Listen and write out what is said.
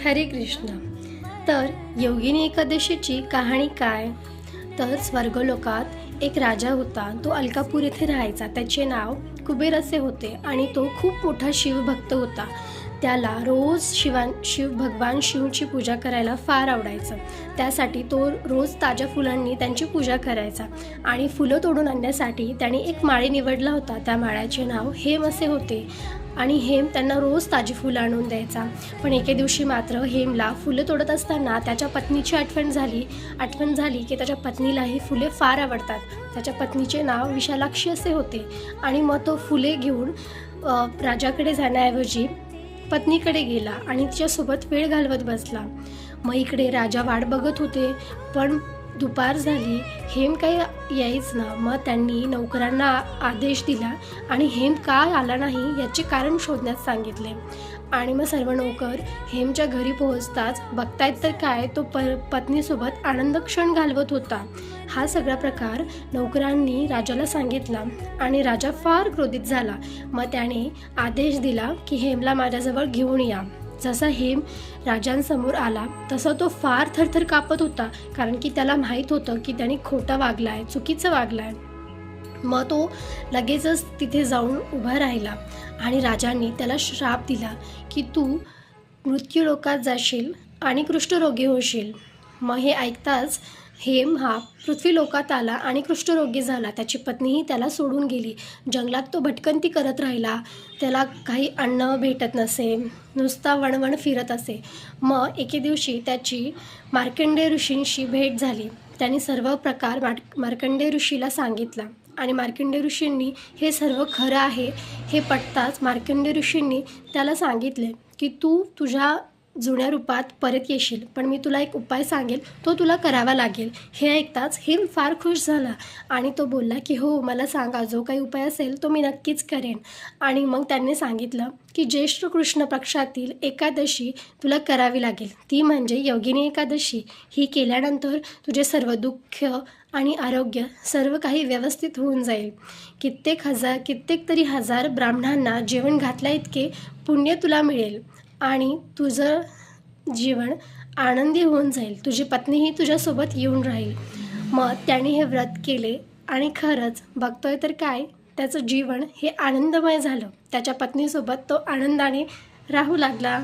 हरे कृष्ण। तर योगिनी एकादशीची कहाणी काय? तर स्वर्गलोकात एक राजा होता. तो अलकापूर येथे राहायचा. त्याचे नाव कुबेर असे होते आणि तो खूप मोठा शिवभक्त होता. त्याला रोज भगवान शिवची पूजा करायला फार आवडायचं. त्यासाठी तो रोज ताज्या फुलांनी त्यांची पूजा करायचा आणि फुलं तोडून आणण्यासाठी त्याने एक माळी निवडला होता. त्या माळ्याचे नाव हेम असे होते आणि हेम त्यांना रोज ताजी फुलं आणून द्यायचा. पण एके दिवशी मात्र हेमला फुलं तोडत असताना त्याच्या पत्नीची आठवण झाली की त्याच्या पत्नीला ही फुले फार आवडतात. त्याच्या पत्नीचे नाव विशालाक्षी असे होते आणि मग तो फुले घेऊन राजाकडे जाण्याऐवजी पत्नीकडे गेला आणि तिच्यासोबत वेळ घालवत बसला. मग इकडे राजा वाट बघत होते, पण दुपार झाली, हेम काही यायच ना. मग त्यांनी नौकरांना आदेश दिला आणि हेम का आला नाही याचे कारण शोधण्यास सांगितले. आणि मग सर्व नौकर हेमच्या घरी पोहोचताच बघतायत तर काय, तो पत्नीसोबत आनंद क्षण घालवत होता. हा सगळा प्रकार नौकरांनी राजाला सांगितला आणि राजा फार क्रोधित झाला. मग त्याने आदेश दिला की हेमला माझ्याजवळ घेऊन या. जसा हेम राजांसमोर आला तसा तो फार थरथर कापत होता, कारण की त्याला माहीत होतं की त्याने खोटं वागला आहे, चुकीचं वागलं आहे. मग तो लगेचच तिथे जाऊन उभा राहिला आणि राजांनी त्याला श्राप दिला की तू मृत्यूलोकात जाशील आणि कुष्ठरोगी होशील. मग हे ऐकताच हेम हा पृथ्वीलोकात आला आणि कुष्ठरोगी झाला. त्याची पत्नीही त्याला सोडून गेली. जंगलात तो भटकंती करत राहिला. त्याला काही अन्न भेटत नसे, नुसता वणवण फिरत असे. मग एके दिवशी त्याची मार्कंडेय ऋषींशी भेट झाली. त्यांनी सर्व प्रकार मार्कंडेय ऋषीला सांगितला आणि मार्कंडेय ऋषींनी हे सर्व खरं आहे हे पटताच मार्कंडेय ऋषींनी त्याला सांगितले की तू तुझ्या जुन्या रूपात परत येशील, पण मी तुला एक उपाय सांगेल, तो तुला करावा लागेल. हे ऐकताच हेम फार खुश झाला आणि तो बोलला की हो, मला सांगा, जो काही उपाय असेल तो मी नक्कीच करेन. आणि मग त्यांनी सांगितलं की ज्येष्ठ कृष्ण पक्षातील एकादशी तुला करावी लागेल, ती म्हणजे योगिनी एकादशी. ही केल्यानंतर तुझे सर्व दुःख आणि आरोग्य सर्व काही व्यवस्थित होऊन जाईल. कित्येक तरी हजार ब्राह्मणांना जेवण घातल्या इतके पुण्य तुला मिळेल आणि तुझं जीवन आनंदी होऊन जाईल. तुझी पत्नीही तुझ्यासोबत येऊन राहील. मग त्याने हे व्रत केले आणि खरंच बघतोय तर काय, त्याचं जीवन हे आनंदमय झालं. त्याच्या पत्नीसोबत तो आनंदाने राहू लागला.